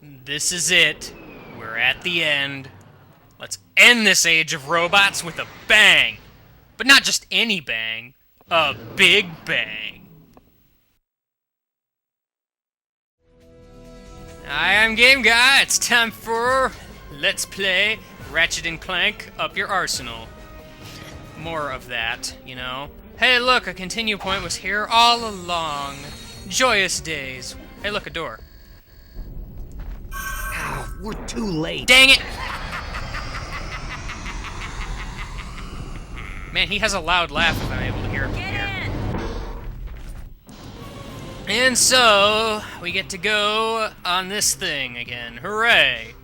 This is it. We're at the end. Let's end this age of robots with a bang. But not just any bang. A big bang. Hi, I'm Game Guy. It's time for Let's Play Ratchet Clank Up Your Arsenal. More of that, you know. Hey, look, a continue point was here all along. Joyous days. Hey, look, a door. Ow, we're too late. Dang it! Man, he has a loud laugh if I'm able to hear him from here. And so, we get to go on this thing again. Hooray!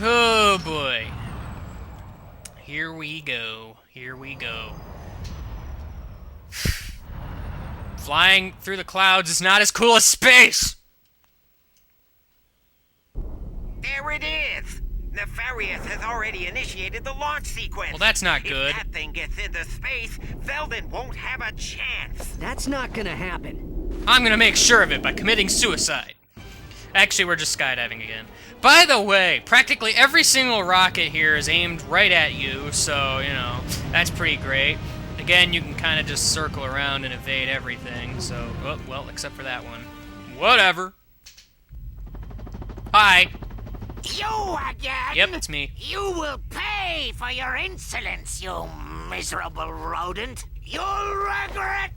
Oh boy. Here we go. Here we go. Flying through the clouds is not as cool as space! There it is! Nefarious has already initiated the launch sequence. Well, that's not good. If that thing gets into space, Veldin won't have a chance. That's not gonna happen. I'm gonna make sure of it by committing suicide. Actually, we're just skydiving again. By the way, practically every single rocket here is aimed right at you, so, you know, that's pretty great. Again, you can kind of just circle around and evade everything, so, oh, well, except for that one. Whatever. Hi. You again? Yep, it's me. You will pay for your insolence, you miserable rodent. You'll regret.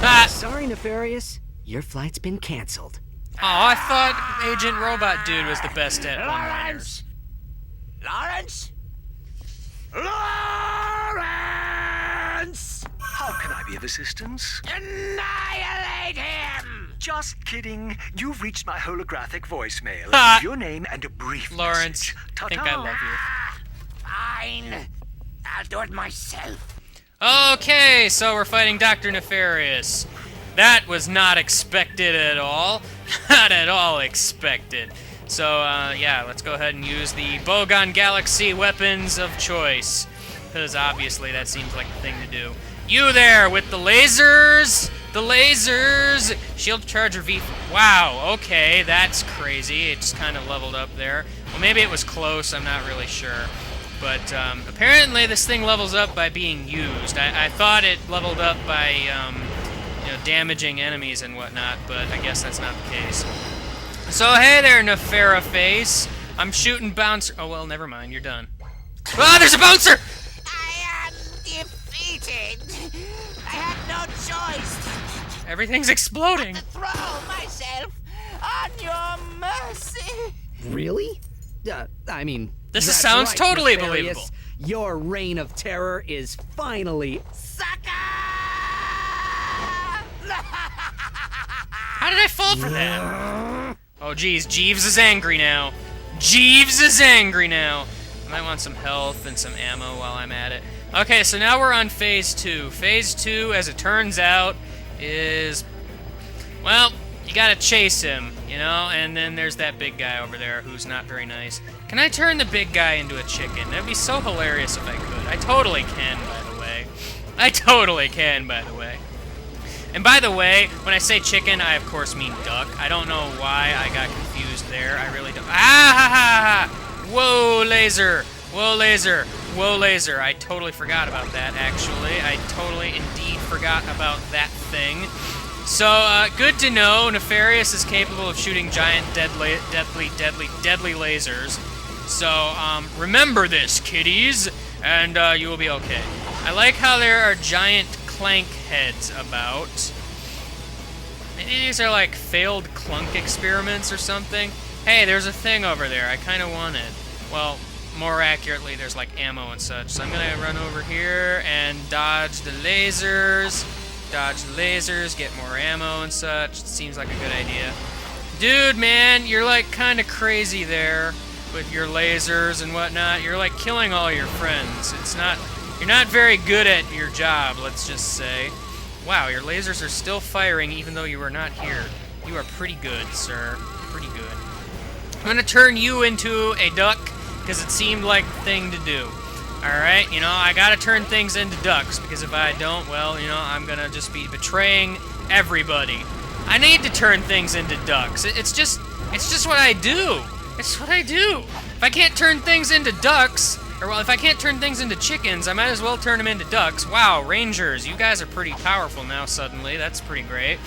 Ah! Sorry, Nefarious. Your flight's been canceled. Oh, I thought Agent Robot Dude was the best at one-liners. Lawrence? Lawrence! How can I be of assistance? Annihilate him! Just kidding. You've reached my holographic voicemail. Ha! Your name and a brief Lawrence, message. I think Ta-ta. I love you. Fine. I'll do it myself. Okay, so we're fighting Dr. Nefarious. That was not expected at all. Not at all expected. So, yeah, let's go ahead and use the Bogon Galaxy weapons of choice. Because obviously that seems like the thing to do. You there with the lasers! The lasers! Shield Charger V. Wow, okay, that's crazy. It just kind of leveled up there. Well, maybe it was close, I'm not really sure. But apparently this thing levels up by being used. I thought it leveled up by, you know, damaging enemies and whatnot, but I guess that's not the case. So, hey there, Nefera Face. I'm shooting bouncer. Oh, well, never mind, you're done. Ah, there's a bouncer! I am defeated. I had no choice. Everything's exploding. To throw myself on your mercy. Really? I mean, This that's sounds right, totally Nefarious. believable. Your reign of terror is finally... Sucker! How did I fall for that? Oh, geez, Jeeves is angry now. Jeeves is angry now. I might want some health and some ammo while I'm at it. Okay, so now we're on Phase 2. Phase 2, as it turns out, is... well, you gotta chase him, you know? And then there's that big guy over there who's not very nice. Can I turn the big guy into a chicken? That'd be so hilarious if I could. I totally can, by the way. I totally can, by the way. And by the way, when I say chicken, I of course mean duck. I don't know why I got confused there. I really don't. Ah ha ha ha! Whoa, laser! Whoa, laser! Whoa, laser! I totally forgot about that, actually. I totally indeed forgot about that thing. So, good to know. Nefarious is capable of shooting giant, deadly lasers. So, remember this, kiddies, and you will be okay. I like how there are giant Clank heads about. Maybe these are like failed Clunk experiments or something. Hey, there's a thing over there. I kind of want it. Well, more accurately, there's like ammo and such. So I'm gonna run over here and dodge the lasers. Dodge the lasers, get more ammo and such. It seems like a good idea. Dude, man, you're like kind of crazy there with your lasers and whatnot. You're like killing all your friends. You're not very good at your job, let's just say. Wow, your lasers are still firing even though you are not here. You are pretty good, sir. Pretty good. I'm gonna turn you into a duck because it seemed like the thing to do. Alright, you know, I gotta turn things into ducks because if I don't, well, you know, I'm gonna just be betraying everybody. I need to turn things into ducks. It's just what I do. It's what I do. If I can't turn things into ducks, or well, if I can't turn things into chickens, I might as well turn them into ducks. Wow, Rangers, you guys are pretty powerful now suddenly. That's pretty great.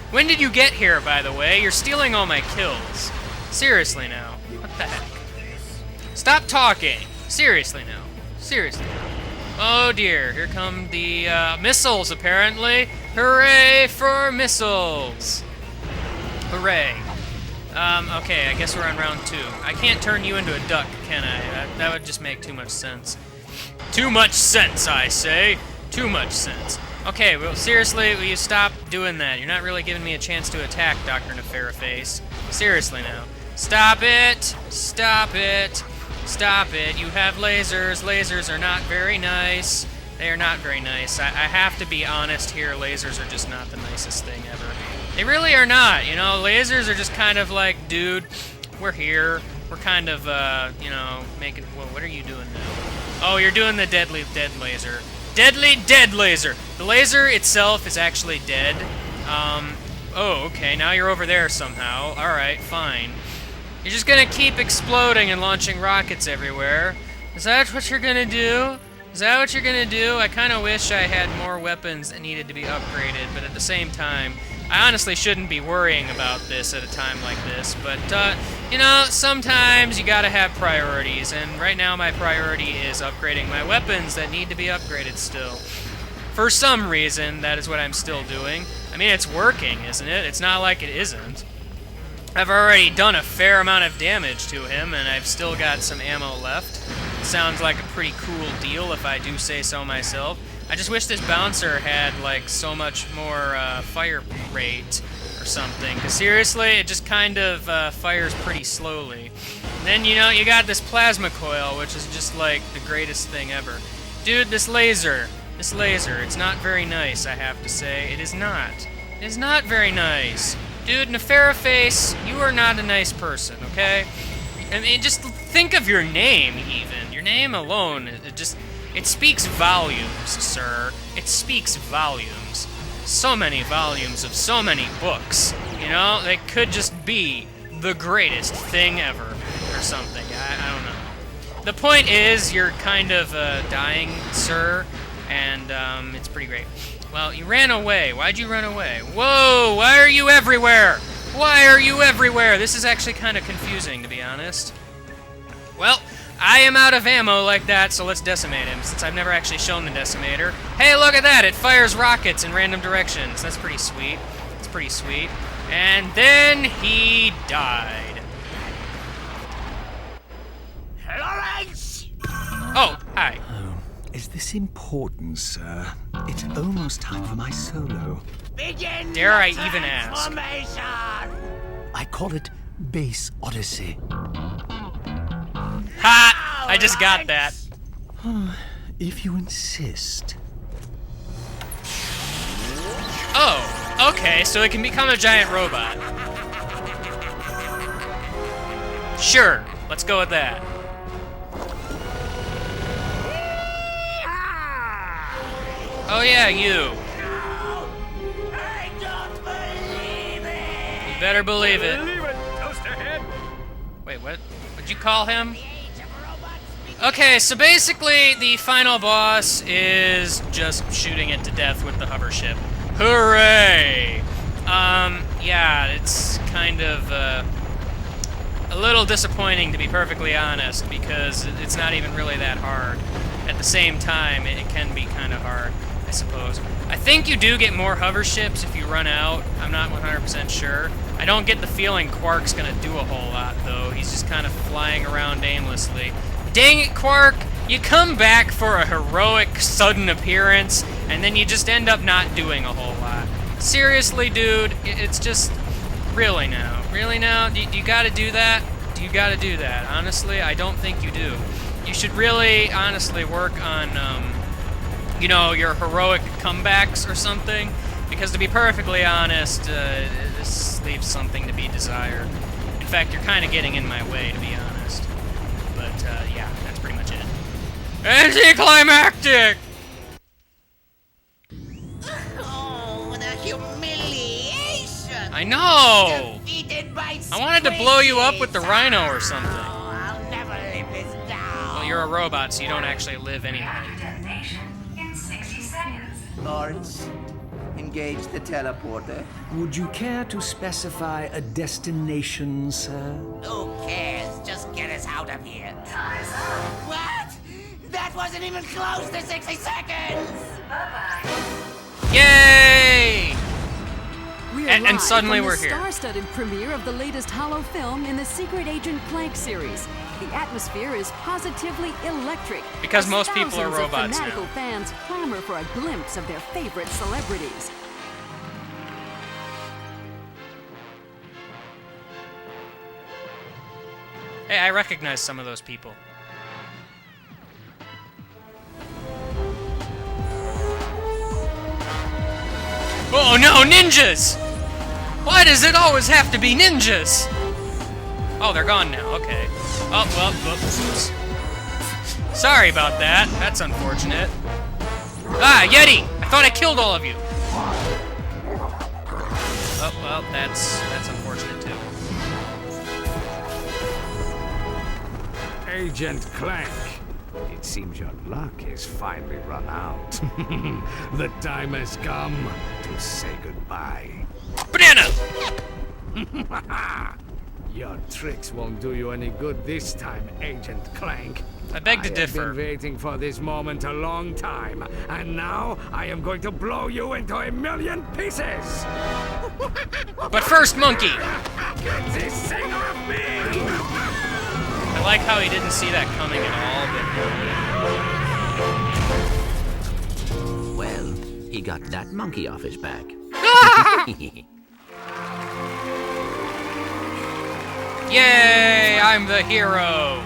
When did you get here, by the way? You're stealing all my kills. Seriously now. What the heck? Stop talking. Seriously now. Seriously now. Oh dear, here come the missiles, apparently. Hooray for missiles! Hooray. Okay, I guess we're on round 2. I can't turn you into a duck, can I? That would just make too much sense. Too much sense, I say. Too much sense. Okay, well, seriously, will you stop doing that? You're not really giving me a chance to attack, Dr. Nefarious. Seriously now. Stop it! Stop it! Stop it. You have lasers. Lasers are not very nice. They are not very nice. I have to be honest here. Lasers are just not the nicest thing ever. They really are not. You know, lasers are just kind of like, dude, we're here. We're kind of, you know, making... Well, what are you doing now? Oh, you're doing the deadly dead laser. Deadly dead laser. The laser itself is actually dead. Oh, okay. Now you're over there somehow. All right, fine. You're just gonna keep exploding and launching rockets everywhere. Is that what you're gonna do? Is that what you're gonna do? I kind of wish I had more weapons that needed to be upgraded, but at the same time, I honestly shouldn't be worrying about this at a time like this. But, you know, sometimes you gotta have priorities, and right now my priority is upgrading my weapons that need to be upgraded still. For some reason, that is what I'm still doing. I mean, it's working, isn't it? It's not like it isn't. I've already done a fair amount of damage to him, and I've still got some ammo left. Sounds like a pretty cool deal, if I do say so myself. I just wish this bouncer had, like, so much more fire rate or something. Because seriously, it just kind of fires pretty slowly. And then, you know, you got this plasma coil, which is just, like, the greatest thing ever. Dude, this laser, it's not very nice, I have to say. It is not. It is not very nice. Dude, Nefarious, you are not a nice person, okay? I mean, just think of your name, even. Your name alone, it speaks volumes, sir. It speaks volumes. So many volumes of so many books. You know, they could just be the greatest thing ever, or something. I don't know. The point is, you're kind of dying, sir, and it's pretty great. Well, you ran away. Why'd you run away? Whoa! Why are you everywhere? Why are you everywhere? This is actually kind of confusing, to be honest. Well, I am out of ammo like that, so let's decimate him, since I've never actually shown the decimator. Hey, look at that! It fires rockets in random directions. That's pretty sweet. It's pretty sweet. And then he died. Lawrence! Oh, hi. Is this important, sir? It's almost time for my solo. Begin Dare I the even ask? transformation! I call it Base Odyssey. Ha! I just got that. If you insist. Oh, okay, so it can become a giant robot. Sure, let's go with that. Oh yeah, you. I don't believe it! You better believe it. Believe it, Toasterhead. Wait, what? What'd you call him? Okay, so basically the final boss is just shooting it to death with the hover ship. Hooray! Yeah, it's kind of a little disappointing, to be perfectly honest, because it's not even really that hard. At the same time, it can be kind of hard, I suppose. I think you do get more hover ships if you run out. I'm not 100% sure. I don't get the feeling Quark's gonna do a whole lot, though. He's just kind of flying around aimlessly. Dang it, Quark! You come back for a heroic, sudden appearance, and then you just end up not doing a whole lot. Seriously, dude, it's just... Really now? Really now? Do you gotta do that? Do you gotta do that? Honestly, I don't think you do. You should really, honestly, work on, you know, your heroic comebacks or something. Because to be perfectly honest, this leaves something to be desired. In fact, you're kind of getting in my way, to be honest. But, yeah, that's pretty much it. Anticlimactic! Oh, the humiliation! I know! Defeated by I wanted to blow you up with the squishies. rhino or something. Oh, I'll never live this down. Well, you're a robot, so you don't actually live anyway. Detonation in 60 seconds. Lawrence, engage the teleporter. Would you care to specify a destination, sir? Who cares? Just get us out of here. Time's up. What? That wasn't even close to 60 seconds! Bye-bye. Yay! We're And live suddenly from we're the here. star-studded premiere of the latest Hollow film in the Secret Agent Clank series. The atmosphere is positively electric. Because as most people are thousands of robots fanatical now. fans clamor for a glimpse of their favorite celebrities. Hey, I recognize some of those people. Oh no, ninjas! Why does it always have to be ninjas? Oh, they're gone now, okay. Oh, well, oops. Sorry about that. That's unfortunate. Ah, Yeti! I thought I killed all of you. Oh, well, that's unfortunate too. Agent Clank, it seems your luck has finally run out. The time has come to say goodbye. Banana! Your tricks won't do you any good this time, Agent Clank. I beg to I differ. have been waiting for this moment a long time, and now I am going to blow you into a million pieces! But first, monkey! Get this thing off me! I like how he didn't see that coming at all, but... Well, he got that monkey off his back. Yay! I'm the hero!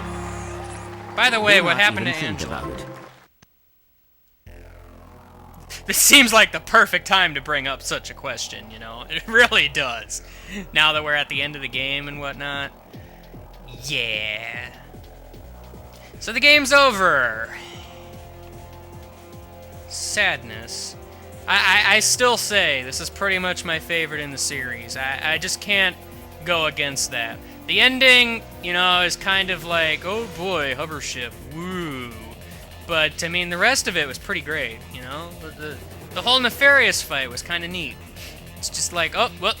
By the way, Do what not happened to even think Angela? about it. This seems like the perfect time to bring up such a question, you know? It really does. Now that we're at the end of the game and whatnot. Yeah. So the game's over. Sadness. I still say this is pretty much my favorite in the series. I just can't go against that. The ending, you know, is kind of like, oh boy, hover ship, woo. But, I mean, the rest of it was pretty great, you know? The whole Nefarious fight was kind of neat. It's just like, oh, well,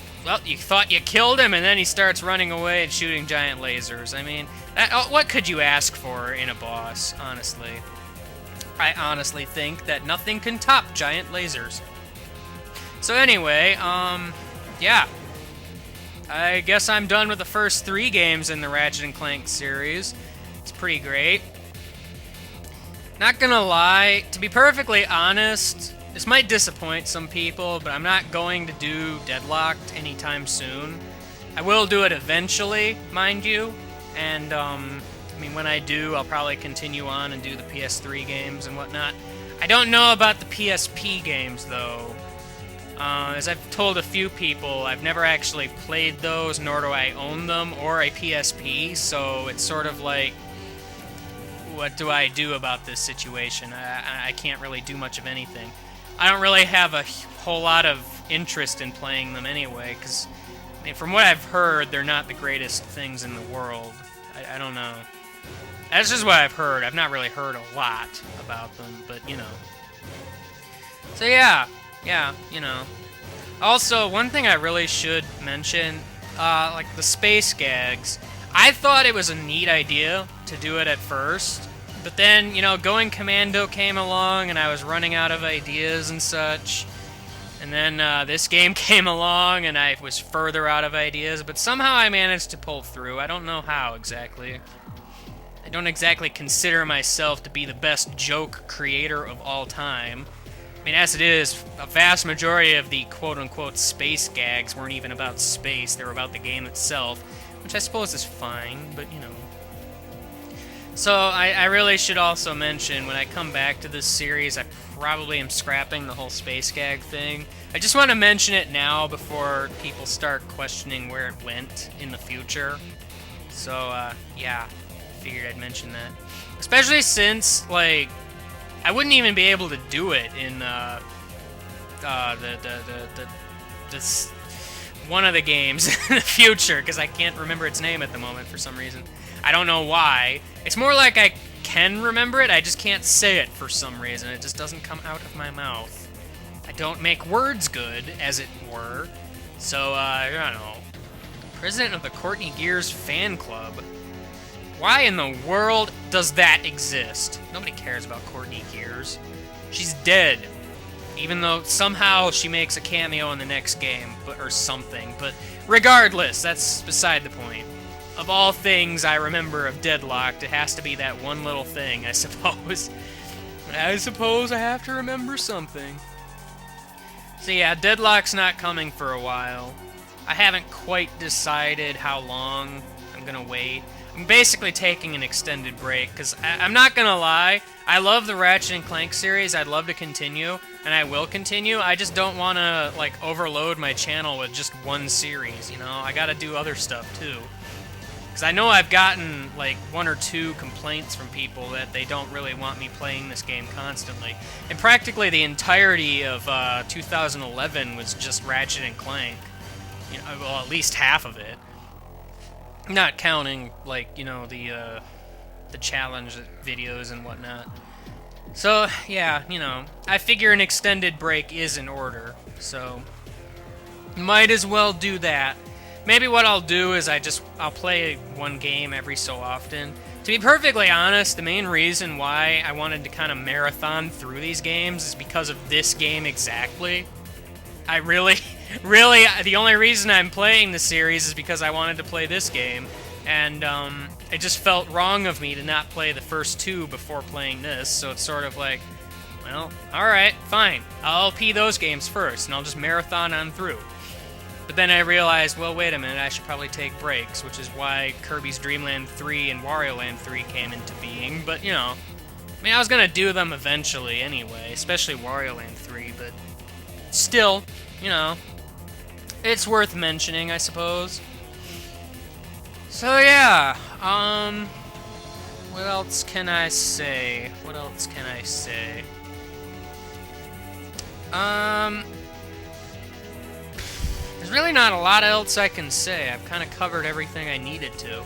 you thought you killed him, and then he starts running away and shooting giant lasers. I mean, what could you ask for in a boss, honestly? I honestly think that nothing can top giant lasers. So anyway, yeah. I guess I'm done with the first 3 games in the Ratchet & Clank series. It's pretty great. Not gonna lie, to be perfectly honest, this might disappoint some people, but I'm not going to do Deadlocked anytime soon. I will do it eventually, mind you, and, I mean, when I do, I'll probably continue on and do the PS3 games and whatnot. I don't know about the PSP games, though. As I've told a few people, I've never actually played those, nor do I own them, or a PSP, so it's sort of like, what do I do about this situation? I can't really do much of anything. I don't really have a whole lot of interest in playing them anyway, because I mean, from what I've heard, they're not the greatest things in the world. I don't know. That's just what I've heard. I've not really heard a lot about them, but, you know. So, yeah, you know. Also, one thing I really should mention, like the space gags. I thought it was a neat idea to do it at first, but then, you know, Going Commando came along and I was running out of ideas and such. And then this game came along and I was further out of ideas, but somehow I managed to pull through. I don't know how exactly. I don't exactly consider myself to be the best joke creator of all time. I mean, as it is, a vast majority of the quote-unquote space gags weren't even about space. They were about the game itself, which I suppose is fine, but, you know. So, I really should also mention, when I come back to this series, I probably am scrapping the whole space gag thing. I just want to mention it now before people start questioning where it went in the future. So, yeah, figured I'd mention that. Especially since, like, I wouldn't even be able to do it in, one of the games in the future, because I can't remember its name at the moment for some reason. I don't know why. It's more like I can remember it, I just can't say it for some reason. It just doesn't come out of my mouth. I don't make words good, as it were. So, I don't know. President of the Courtney Gears fan club. Why in the world does that exist? Nobody cares about Courtney Gears. She's dead. Even though somehow she makes a cameo in the next game, or something. But regardless, that's beside the point. Of all things I remember of Deadlocked, it has to be that one little thing, I suppose. I suppose I have to remember something. So yeah, Deadlock's not coming for a while. I haven't quite decided how long I'm gonna wait. I'm basically taking an extended break, because I'm not gonna lie, I love the Ratchet & Clank series, I'd love to continue, and I will continue. I just don't want to, like, overload my channel with just one series, you know? I gotta do other stuff, too. Because I know I've gotten, like, 1 or 2 complaints from people that they don't really want me playing this game constantly. And practically the entirety of 2011 was just Ratchet & Clank. You know, well, at least half of it. Not counting, like, you know, the challenge videos and whatnot. So, yeah, you know, I figure an extended break is in order, so might as well do that. Maybe what I'll do is I'll play one game every so often. To be perfectly honest, the main reason why I wanted to kind of marathon through these games is because of this game exactly. I really, the only reason I'm playing the series is because I wanted to play this game, and it just felt wrong of me to not play the first 2 before playing this, so it's sort of like, well, alright, fine. I'll LP those games first, and I'll just marathon on through. But then I realized, well, wait a minute, I should probably take breaks, which is why Kirby's Dream Land 3 and Wario Land 3 came into being, but, you know, I mean, I was gonna do them eventually anyway, especially Wario Land 3, but still, you know, it's worth mentioning, I suppose. So yeah, what else can I say? There's really not a lot else I can say. I've kind of covered everything I needed to.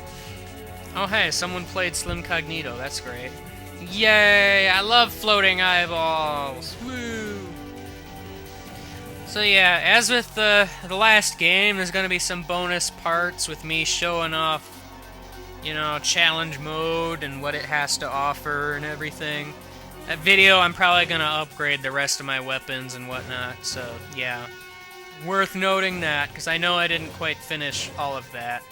Oh hey, someone played Slim Cognito, that's great. Yay, I love floating eyeballs, woo! So yeah, as with the last game, there's gonna be some bonus parts with me showing off, you know, challenge mode and what it has to offer and everything. That video, I'm probably gonna upgrade the rest of my weapons and whatnot, so yeah. Worth noting that, because I know I didn't quite finish all of that.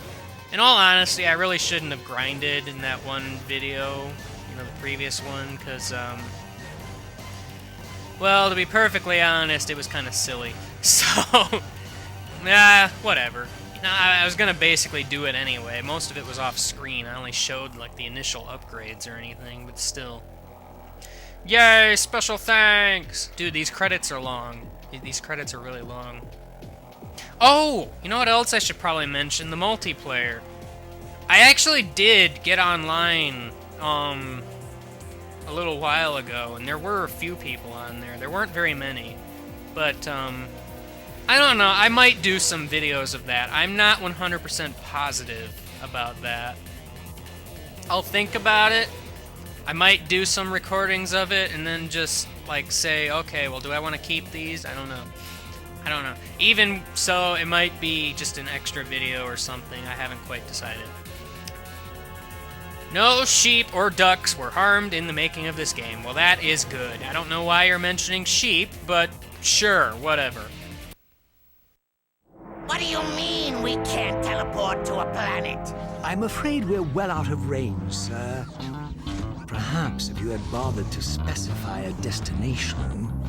In all honesty, I really shouldn't have grinded in that one video, you know, the previous one, because, well, to be perfectly honest, it was kind of silly. So, whatever. You know, I was gonna basically do it anyway. Most of it was off screen. I only showed, like, the initial upgrades or anything, but still. Yay, special thanks! Dude, these credits are long. These credits are really long. Oh! You know what else I should probably mention? The multiplayer. I actually did get online, a little while ago, and there were a few people on there. There weren't very many. But, I don't know. I might do some videos of that. I'm not 100% positive about that. I'll think about it. I might do some recordings of it, and then just, like, say, okay, well, do I want to keep these? I don't know. Even so, it might be just an extra video or something. I haven't quite decided. No sheep or ducks were harmed in the making of this game. Well, that is good. I don't know why you're mentioning sheep, but sure, whatever. What do you mean we can't teleport to a planet? I'm afraid we're well out of range, sir. Perhaps if you had bothered to specify a destination...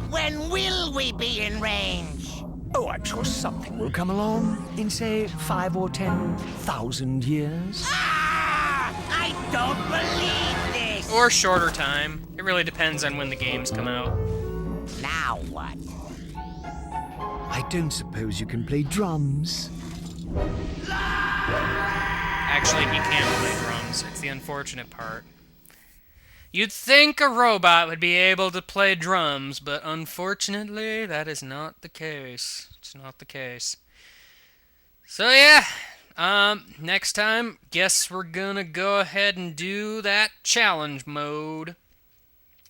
When will we be in range? Oh, I'm sure something will come along in, say, 5 or 10,000 years. Ah! I don't believe this! Or shorter time. It really depends on when the games come out. Now what? I don't suppose you can play drums. Actually, you can play drums. It's the unfortunate part. You'd think a robot would be able to play drums, but unfortunately, that is not the case. It's not the case. So yeah, next time, guess we're gonna go ahead and do that challenge mode.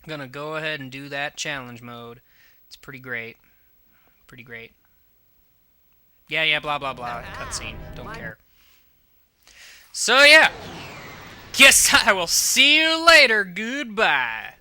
Gonna go ahead and do that challenge mode. It's pretty great. Pretty great. Yeah, blah, blah, blah. Cutscene. Don't care. So yeah, guess I will see you later. Goodbye.